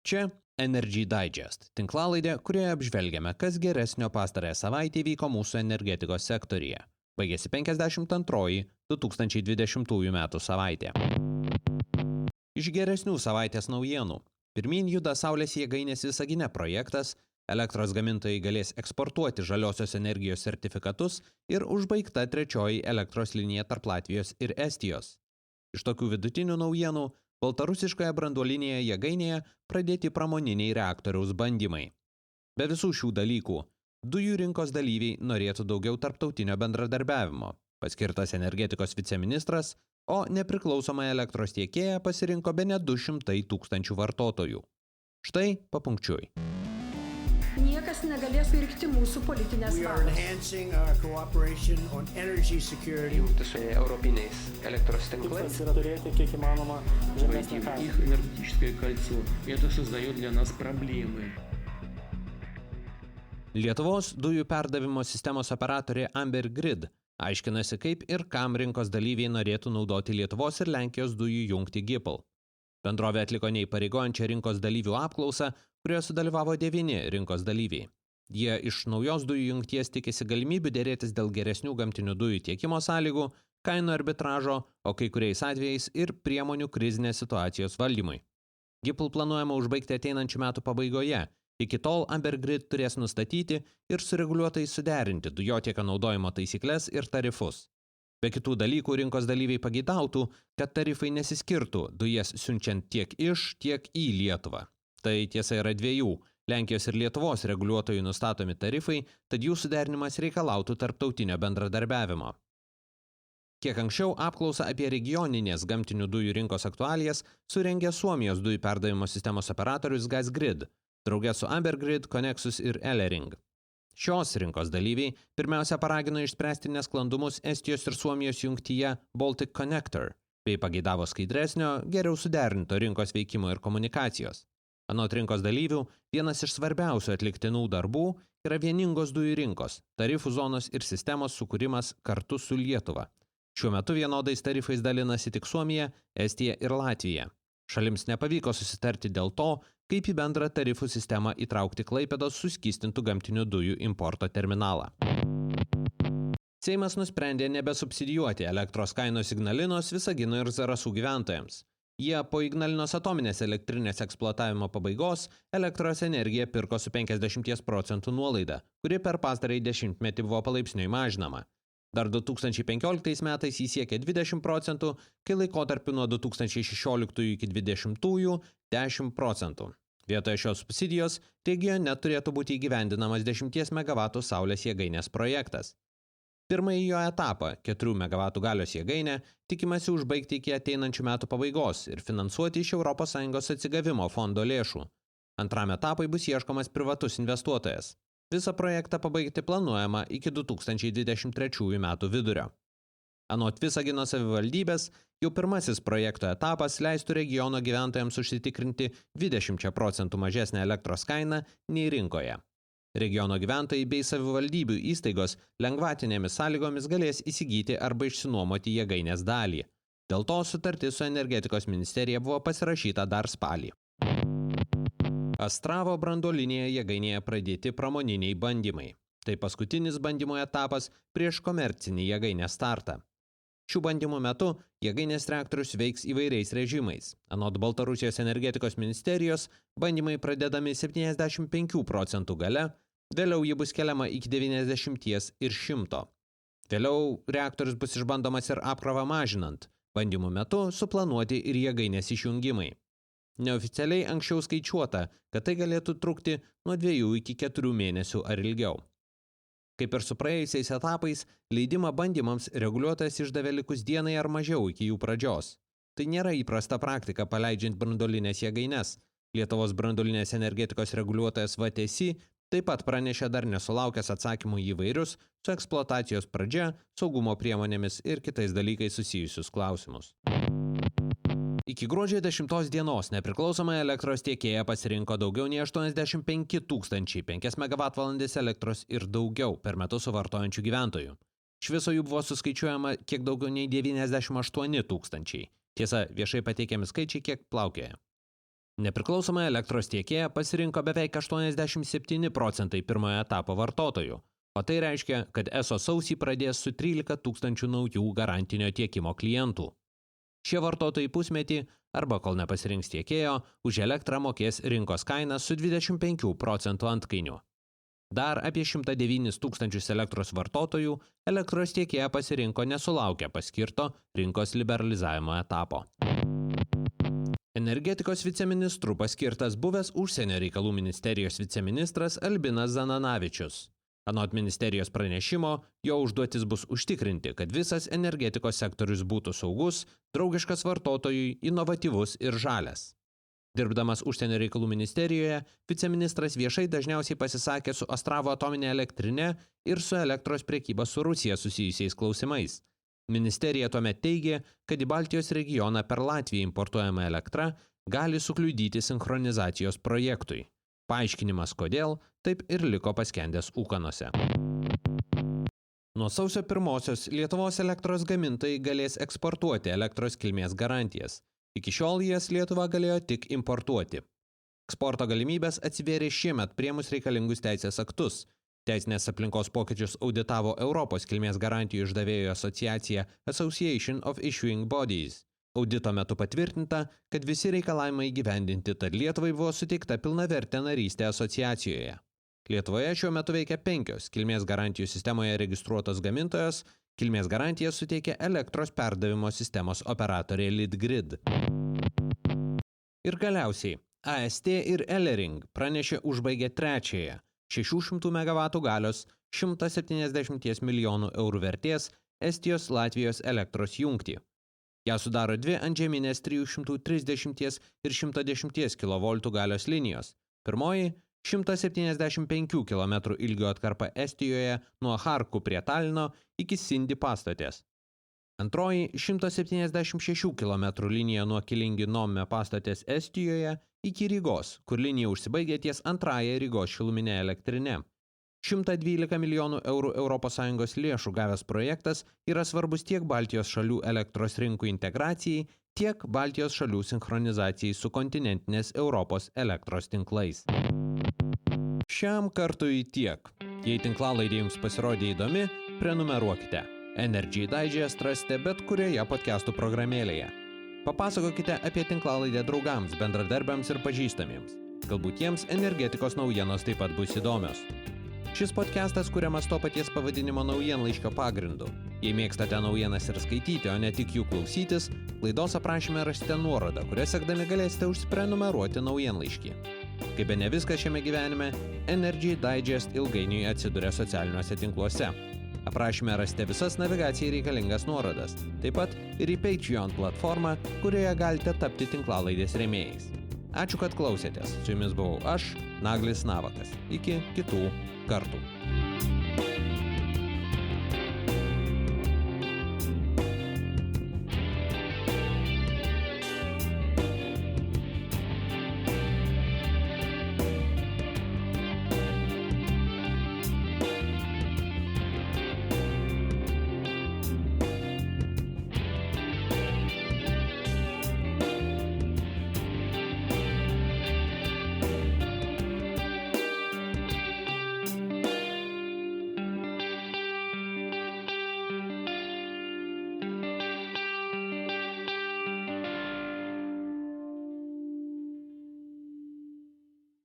Čia Energy Digest – tinklalaidė, kurioje apžvelgiame, kas geresnio pastarąją savaitę vyko mūsų energetikos sektorija. Baigėsi 52 2020 metų savaitė. Iš geresnių savaitės naujienų. Pirmyn juda Saulės jėgainės Visagine projektas, elektros gamintojai galės eksportuoti žaliosios energijos sertifikatus ir užbaigta trečioji elektros linija tarp Latvijos ir Estijos. Iš tokių vidutinių naujienų baltarusiškoje branduolinėje jėgainėje pradėti pramoniniai reaktoriaus bandymai. Be visų šių dalykų, dujų rinkos dalyviai norėtų daugiau tarptautinio bendradarbiavimo. Paskirtas energetikos viceministras, o nepriklausomą elektros tiekėją pasirinko bene 200 000 vartotojų. Štai papunkčiui. Niekas negalės pirkti mūsų politinės valios. Jungti su europiniais elektros tinklais. Tikslas yra turėti kiek įmanoma žemesnį kainą. Их энергетическое кольцо. Это создает для нас проблемы. Lietuvos dujų perdavimo sistemos operatorė Amber Grid aiškinasi, kaip ir kam rinkos dalyviai norėtų naudoti Lietuvos ir Lenkijos dujų jungtį GIPL. Bendrovė atliko neįpareigojančią rinkos dalyvių apklausą, kurioje sudalyvavo 9 rinkos dalyviai. Jie iš naujos dujų jungties tikisi galimybių dėrėtis dėl geresnių gamtinių dujų tiekimo sąlygų, kainų arbitražo, o kai kuriais atvejais ir priemonių krizinės situacijos valdymui. GIPL planuojama užbaigti ateinančių metų pabaigoje. Iki tol Amber Grid turės nustatyti ir sureguliuotai suderinti dujotiekio naudojimo taisyklės ir tarifus. Be kitų dalykų rinkos dalyviai pageidautų, kad tarifai nesiskirtų dujas siunčiant tiek iš, tiek į Lietuvą. Tai tiesa yra 2 Lenkijos ir Lietuvos reguliuotojų nustatomi tarifai, tad jų suderinimas reikalautų tarptautinio bendradarbiavimo. Kiek anksčiau apklausą apie regioninės gamtinių dujų rinkos aktualijas surengė Suomijos dujų perdavimo sistemos operatorius Gasgrid, drauge su Amber Grid, Connexus ir Elering. Šios rinkos dalyviai pirmiausia paragino išspręsti nesklandumus Estijos ir Suomijos jungtyje Baltic Connector, bei pageidavo skaidresnio, geriau suderinto rinkos veikimo ir komunikacijos. Anot rinkos dalyvių, vienas iš svarbiausių atliktinų darbų yra vieningos dujų rinkos, tarifų zonos ir sistemos sukūrimas kartu su Lietuva. Šiuo metu vienodais tarifais dalinasi tik Suomija, Estija ir Latvija. Šalims nepavyko susitarti dėl to, kaip į bendrą tarifų sistemą įtraukti Klaipėdos suskystintų gamtinių dujų importo terminalą. Seimas nusprendė nebesubsidijuoti elektros kainos Ignalinos, Visagino ir Zarasų gyventojams. Jie po Ignalinos atominės elektrinės eksploatavimo pabaigos elektros energiją pirko su 50% nuolaida, kuri per pastarąjį dešimtmetį buvo palaipsniui mažinama. Dar 2015 metais jį siekė 20%, kai laikotarpiu nuo 2016 iki 2020 10%. Vietoje šios subsidijos regione turėtų būti įgyvendinamas 10 MW saulės jėgainės projektas. Pirmąjį jo etapą, 4 MW galios jėgainę, tikimasi užbaigti iki ateinančių metų pabaigos ir finansuoti iš ES atsigavimo fondo lėšų. Antram etapui bus ieškomas privatus investuotojas. Visą projektą pabaigti planuojama iki 2023 metų vidurio. Anot Visagino savivaldybės, jau pirmasis projekto etapas leistų regiono gyventojams užsitikrinti 20% mažesnę elektros kainą nei rinkoje. Regiono gyventojai bei savivaldybių įstaigos lengvatinėmis sąlygomis galės įsigyti arba išsinuomoti jėgainės dalį. Dėl to sutartis su energetikos ministerija buvo pasirašyta dar spalį. Astravo branduolinėje jėgainėje pradėti pramoniniai bandymai. Tai paskutinis bandymų etapas prieš komercinį jėgainės startą. Šių bandymų metu jėgainės reaktorius veiks įvairiais režimais. Anot Baltarusijos energetikos ministerijos, bandymai pradedami 75% gale, vėliau ji bus keliama iki 90 ir 100. Vėliau reaktorius bus išbandomas ir apkrovą mažinant. Bandymų metu suplanuoti ir jėgainės išjungimai. Neoficialiai anksčiau skaičiuota, kad tai galėtų trukti nuo 2 iki 4 mėnesių ar ilgiau. Kaip ir su praėjusiais etapais, leidimą bandymams reguliuotojas išdavė likus dienai ar mažiau iki jų pradžios. Tai nėra įprasta praktika paleidžiant branduolinės jėgaines. Lietuvos branduolinės energetikos reguliuotojas VTSI taip pat pranešė dar nesulaukęs atsakymų į įvairius su eksploatacijos pradžia, saugumo priemonėmis ir kitais dalykais susijusius klausimus. Iki gruodžio 10 dienos nepriklausomą elektros tiekėją pasirinko daugiau nei 85 000 5 MWh elektros ir daugiau per metus suvartojančių gyventojų. Iš viso jų buvo suskaičiuojama kiek daugiau nei 98 000. Tiesa, viešai pateikiami skaičiai kiek plaukioja. Nepriklausomą elektros tiekėją pasirinko beveik 87% pirmojo etapo vartotojų, o tai reiškia, kad ESO sausį pradės su 13 000 naujų garantinio tiekimo klientų. Šie vartotojai pusmetį, arba kol nepasirinks tiekėjo, už elektrą mokės rinkos kainą su 25% antkainiu. Dar apie 109 000 elektros vartotojų elektros tiekėją pasirinko nesulaukę paskirto rinkos liberalizavimo etapo. Energetikos viceministru paskirtas buvęs Užsienio reikalų ministerijos viceministras Albinas Zananavičius. Anot ministerijos pranešimo, jo užduotis bus užtikrinti, kad visas energetikos sektorius būtų saugus, draugiškas vartotojui, inovatyvus ir žalias. Dirbdamas Užsienio reikalų ministerijoje, viceministras viešai dažniausiai pasisakė su Astravo atominė elektrinė ir su elektros prekyba su Rusija susijusiais klausimais. Ministerija tuomet teigė, kad į Baltijos regioną per Latviją importuojama elektra gali sukliudyti sinchronizacijos projektui. Paaiškinimas kodėl taip ir liko paskendęs ūkanose. Nuo sausio 1-osios Lietuvos elektros gamintojai galės eksportuoti elektros kilmės garantijas. Iki šiol jas Lietuva galėjo tik importuoti. Eksporto galimybės atsivėrė šiemet priėmus reikalingus teisės aktus. Teisinės aplinkos pokyčius auditavo Europos kilmės garantijų išdavėjų asociacija Association of Issuing Bodies. Audito metu patvirtinta, kad visi reikalavimai įgyvendinti, tad Lietuvai buvo suteikta pilnavertė narystė asociacijoje. Lietuvoje šiuo metu veikia 5 kilmės garantijų sistemoje registruotos gamintojos, kilmės garantijas suteikia elektros perdavimo sistemos operatorė Litgrid. Ir galiausiai, AST ir Elering pranešė užbaigė trečiąją 600 MW galios 170 milijonų eurų vertės Estijos Latvijos elektros jungtį. Ją sudaro 2 antžeminės 330 ir 110 kV galios linijos. Pirmoji 175 km ilgio atkarpa Estijoje nuo Harkų prie Talino iki Sindi pastotės. Antroji 176 km linija nuo Kilinginomme pastotės Estijoje iki Rygos, kur linija užsibaigė ties antrąją Rygos šiluminę elektrinę. 112 milijonų eurų ES lėšų gavęs projektas yra svarbus tiek Baltijos šalių elektros rinkų integracijai, tiek Baltijos šalių sinchronizacijai su kontinentinės Europos elektros tinklais. Šiam kartui tiek. Jei tinklalaidė jums pasirodė įdomi, prenumeruokite. Energy Digest rasite bet kurioje podcastų programėlėje. Papasakokite apie tinklalaidę draugams, bendradarbiams ir pažįstamiems. Galbūt jiems energetikos naujienos taip pat bus įdomios. Šis podcastas kuriamas to paties pavadinimo naujienlaiškio pagrindu. Jei mėgstate naujienas ir skaityti, o ne tik jų klausytis, laidos aprašyme rasite nuorodą, kurią sekdami galėsite užsiprenumeruoti naujienlaiškį. Kaip be ne viskas šiame gyvenime, Energy Digest ilgainiui atsiduria socialiniuose tinkluose. Aprašyme rasite visas navigacijai reikalingas nuorodas, taip pat ir į Patreon platformą, kurioje galite tapti tinklalaidės rėmėjais. Ačiū, kad klausėtės. Su jumis buvau aš, Naglis Navakas. Iki kitų kartų.